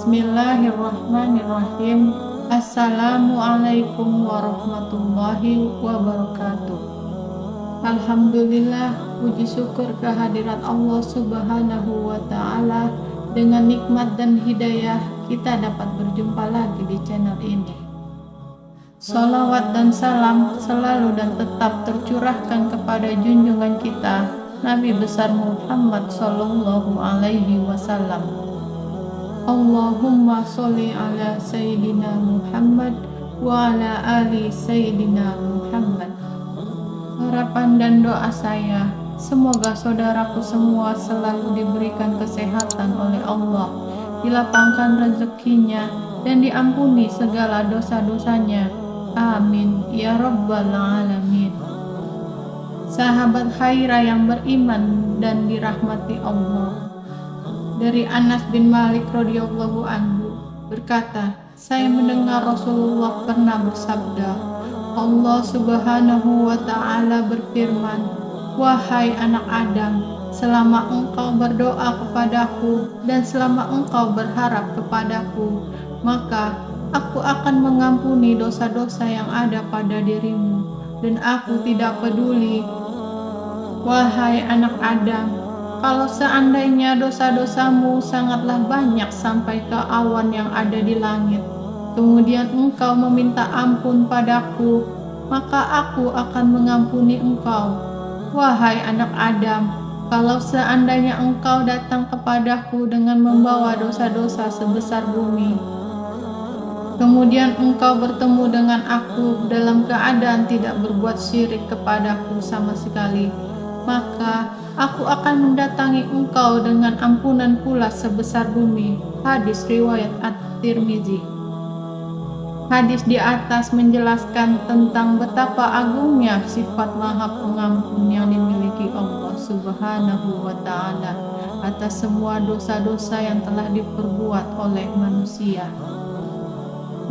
Bismillahirrahmanirrahim. Assalamualaikum warahmatullahi wabarakatuh. Alhamdulillah, puji syukur kehadirat Allah Subhanahu wa Ta'ala. Dengan nikmat dan hidayah, kita dapat berjumpa lagi di channel ini. Salawat dan salam selalu dan tetap tercurahkan kepada junjungan kita, Nabi besar Muhammad Sallallahu Alaihi Wasallam. Allahumma sholli ala Sayyidina Muhammad wa ala ali Sayyidina Muhammad. Harapan dan doa saya, semoga saudaraku semua selalu diberikan kesehatan oleh Allah, dilapangkan rezekinya, dan diampuni segala dosa-dosanya. Amin ya rabbal alamin. Sahabat khairah yang beriman dan dirahmati Allah, dari Anas bin Malik radhiyallahu anhu berkata, saya mendengar Rasulullah pernah bersabda, Allah Subhanahu wa Ta'ala berfirman, wahai anak Adam, selama engkau berdoa kepadaku dan selama engkau berharap kepadaku, maka aku akan mengampuni dosa-dosa yang ada pada dirimu, dan aku tidak peduli. Wahai anak Adam, kalau seandainya dosa-dosamu sangatlah banyak sampai ke awan yang ada di langit, kemudian engkau meminta ampun padaku, maka aku akan mengampuni engkau. Wahai anak Adam, kalau seandainya engkau datang kepadaku dengan membawa dosa-dosa sebesar bumi, kemudian engkau bertemu dengan aku dalam keadaan tidak berbuat syirik kepadaku sama sekali, maka aku akan mendatangi engkau dengan ampunan pula sebesar bumi. Hadis riwayat At-Tirmizi. Hadis di atas menjelaskan tentang betapa agungnya sifat Maha Pengampun yang dimiliki Allah Subhanahu wa Ta'ala atas semua dosa-dosa yang telah diperbuat oleh manusia.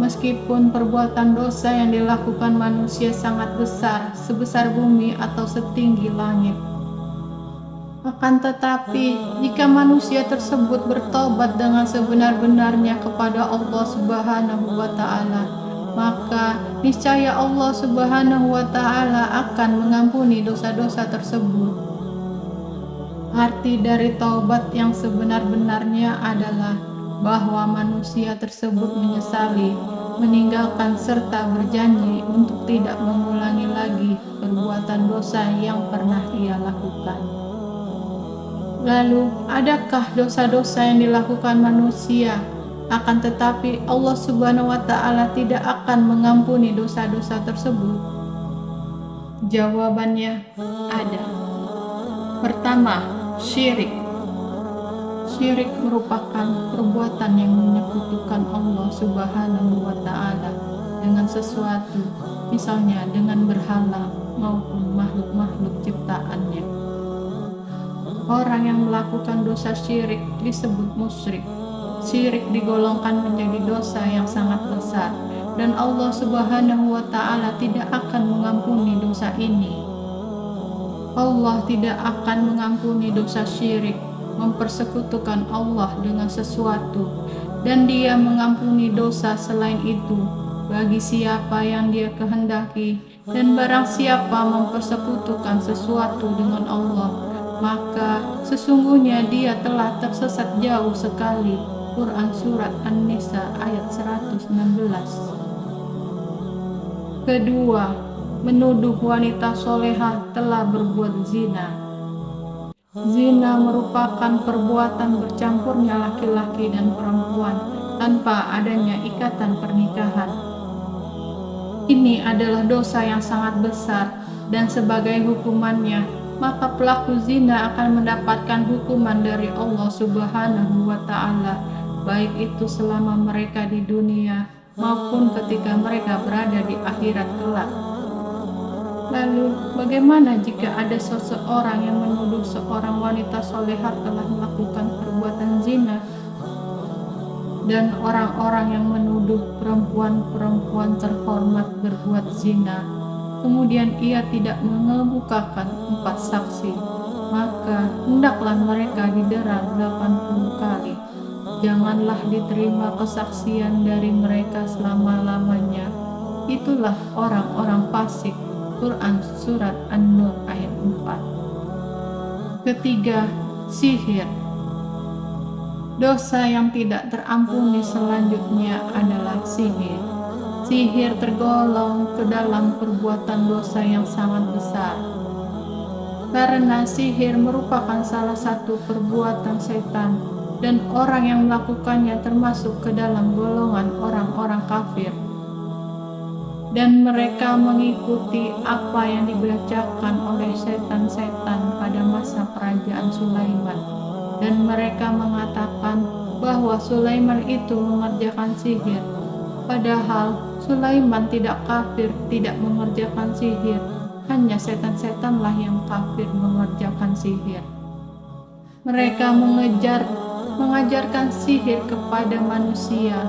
Meskipun perbuatan dosa yang dilakukan manusia sangat besar, sebesar bumi atau setinggi langit, akan tetapi jika manusia tersebut bertobat dengan sebenar-benarnya kepada Allah Subhanahu wa Ta'ala, maka niscaya Allah Subhanahu wa Ta'ala akan mengampuni dosa-dosa tersebut. Arti dari taubat yang sebenar-benarnya adalah bahwa manusia tersebut menyesali, meninggalkan serta berjanji untuk tidak mengulangi lagi perbuatan dosa yang pernah ia lakukan. Lalu, adakah dosa-dosa yang dilakukan manusia, akan tetapi Allah Subhanahu wa Ta'ala tidak akan mengampuni dosa-dosa tersebut? Jawabannya ada. Pertama, syirik. Syirik merupakan perbuatan yang menyekutukan Allah Subhanahu wa Ta'ala dengan sesuatu, misalnya dengan berhala maupun makhluk-makhluk ciptaannya. Orang yang melakukan dosa syirik disebut musyrik. Syirik digolongkan menjadi dosa yang sangat besar, dan Allah Subhanahu wa Ta'ala tidak akan mengampuni dosa ini. Allah tidak akan mengampuni dosa syirik, mempersekutukan Allah dengan sesuatu, dan Dia mengampuni dosa selain itu bagi siapa yang Dia kehendaki. Dan barang siapa mempersekutukan sesuatu dengan Allah, maka sesungguhnya dia telah tersesat jauh sekali. Quran Surat An-Nisa ayat 116. Kedua, menuduh wanita solehah telah berbuat zina. Zina merupakan perbuatan bercampurnya laki-laki dan perempuan tanpa adanya ikatan pernikahan. Ini adalah dosa yang sangat besar, dan sebagai hukumannya, maka pelaku zina akan mendapatkan hukuman dari Allah Subhanahu wa Ta'ala, baik itu selama mereka di dunia maupun ketika mereka berada di akhirat kelak. Lalu, bagaimana jika ada seseorang yang menuduh seorang wanita solehah telah melakukan perbuatan zina, dan orang-orang yang menuduh perempuan-perempuan terhormat berbuat zina, kemudian ia tidak mengemukakan 4 saksi, maka hendaklah mereka didera 80 kali. janganlah diterima kesaksian dari mereka selama-lamanya. Itulah orang-orang fasik. Quran Surat An-Nur ayat 4. Ketiga, sihir. Dosa yang tidak terampuni selanjutnya adalah sihir. Sihir tergolong ke dalam perbuatan dosa yang sangat besar. Karena sihir merupakan salah satu perbuatan setan dan orang yang melakukannya termasuk ke dalam golongan orang-orang kafir. Dan mereka mengikuti apa yang dibacakan oleh setan-setan pada masa kerajaan Sulaiman. Dan mereka mengatakan bahwa Sulaiman itu mengerjakan sihir. Padahal Sulaiman tidak kafir, tidak mengerjakan sihir. Hanya setan-setanlah yang kafir mengerjakan sihir. Mereka mengajarkan sihir kepada manusia,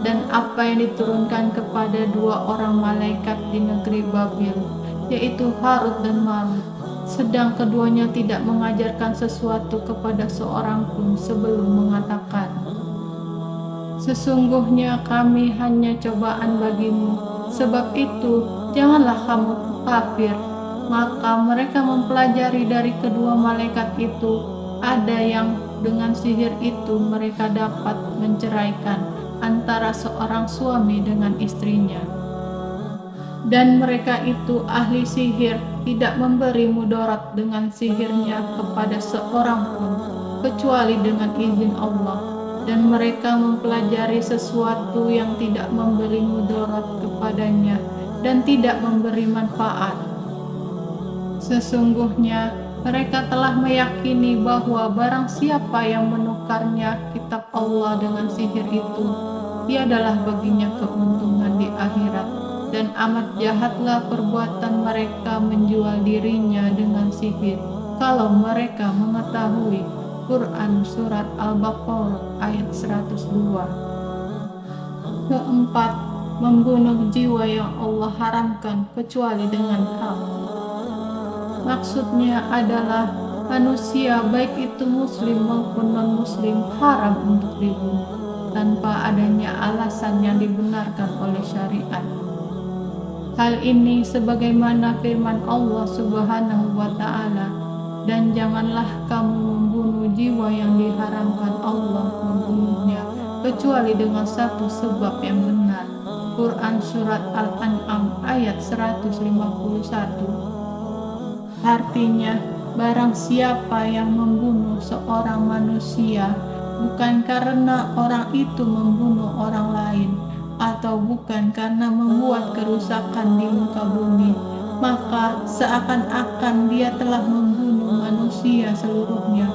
dan apa yang diturunkan kepada dua orang malaikat di negeri Babil, yaitu Harut dan Marut, sedang keduanya tidak mengajarkan sesuatu kepada seorang pun sebelum mengatakan, "Sesungguhnya kami hanya cobaan bagimu, sebab itu janganlah kamu kafir." Maka mereka mempelajari dari kedua malaikat itu, ada yang dengan sihir itu mereka dapat menceraikan antara seorang suami dengan istrinya. Dan mereka itu ahli sihir, tidak memberi mudarat dengan sihirnya kepada seorang pun, kecuali dengan izin Allah. Dan mereka mempelajari sesuatu yang tidak memberi mudarat kepadanya dan tidak memberi manfaat. Sesungguhnya mereka telah meyakini bahwa barang siapa yang menukarnya kitab Allah dengan sihir itu, dia adalah baginya keuntungan di akhirat, dan amat jahatlah perbuatan mereka menjual dirinya dengan sihir, kalau mereka mengetahui. Quran Surat Al-Baqarah ayat 102. Keempat, membunuh jiwa yang Allah haramkan kecuali dengan hak. Maksudnya adalah manusia baik itu muslim maupun non-muslim haram untuk dibunuh tanpa adanya alasan yang dibenarkan oleh syariat. Hal ini sebagaimana firman Allah Subhanahu wa Ta'ala, "Dan janganlah kamu membunuh jiwa yang diharamkan Allah membunuhnya kecuali dengan satu sebab yang benar." Quran Surat Al-An'am ayat 151. Artinya, barang siapa yang membunuh seorang manusia bukan karena orang itu membunuh orang lain, atau bukan karena membuat kerusakan di muka bumi, maka seakan-akan dia telah membunuh manusia seluruhnya.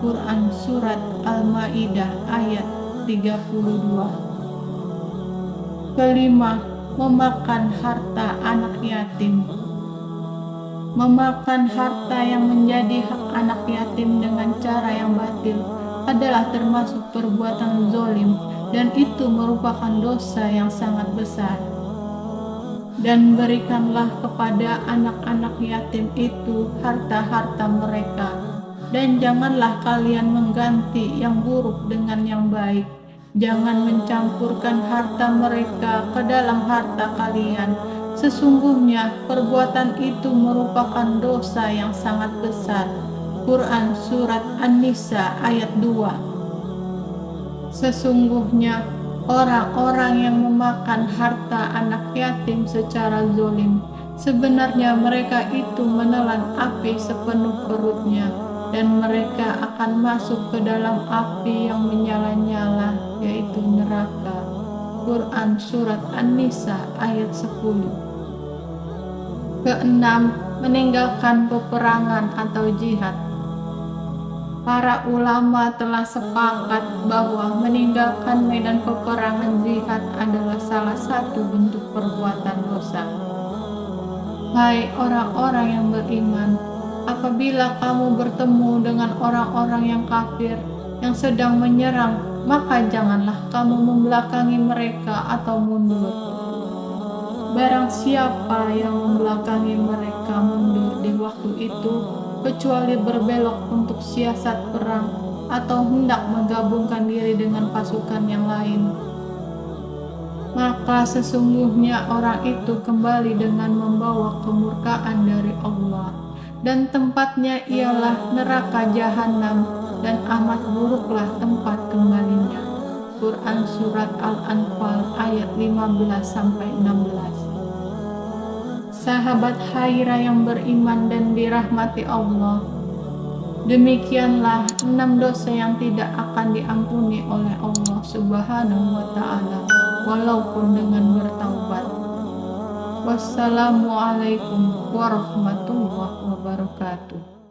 Quran Surat Al-Ma'idah ayat 32. Kelima, memakan harta anak yatim. Memakan harta yang menjadi hak anak yatim dengan cara yang batil adalah termasuk perbuatan zalim, dan itu merupakan dosa yang sangat besar. Dan berikanlah kepada anak-anak yatim itu harta-harta mereka, dan janganlah kalian mengganti yang buruk dengan yang baik. Jangan mencampurkan harta mereka ke dalam harta kalian. Sesungguhnya perbuatan itu merupakan dosa yang sangat besar. Quran Surat An-Nisa ayat 2. Sesungguhnya orang-orang yang memakan harta anak yatim secara zalim, sebenarnya mereka itu menelan api sepenuh perutnya, dan mereka akan masuk ke dalam api yang menyala-nyala, yaitu neraka. Quran Surat An-Nisa ayat 10. Keenam, meninggalkan peperangan atau jihad. Para ulama telah sepakat bahwa meninggalkan medan peperangan jihad adalah salah satu bentuk perbuatan dosa. Hai orang-orang yang beriman, apabila kamu bertemu dengan orang-orang yang kafir yang sedang menyerang, maka janganlah kamu membelakangi mereka atau mundur. Barang siapa yang membelakangi mereka mundur di waktu itu, kecuali berbelok untuk siasat perang, atau hendak menggabungkan diri dengan pasukan yang lain, maka sesungguhnya orang itu kembali dengan membawa kemurkaan dari Allah, dan tempatnya ialah neraka jahanam, dan amat buruklah tempat kembalinya. Quran Surat Al-Anfal ayat 15-16. Sahabat Haira yang beriman dan dirahmati Allah, demikianlah 6 dosa yang tidak akan diampuni oleh Allah Subhanahu wa Ta'ala, walaupun dengan bertaubat. Wassalamualaikum warahmatullahi wabarakatuh.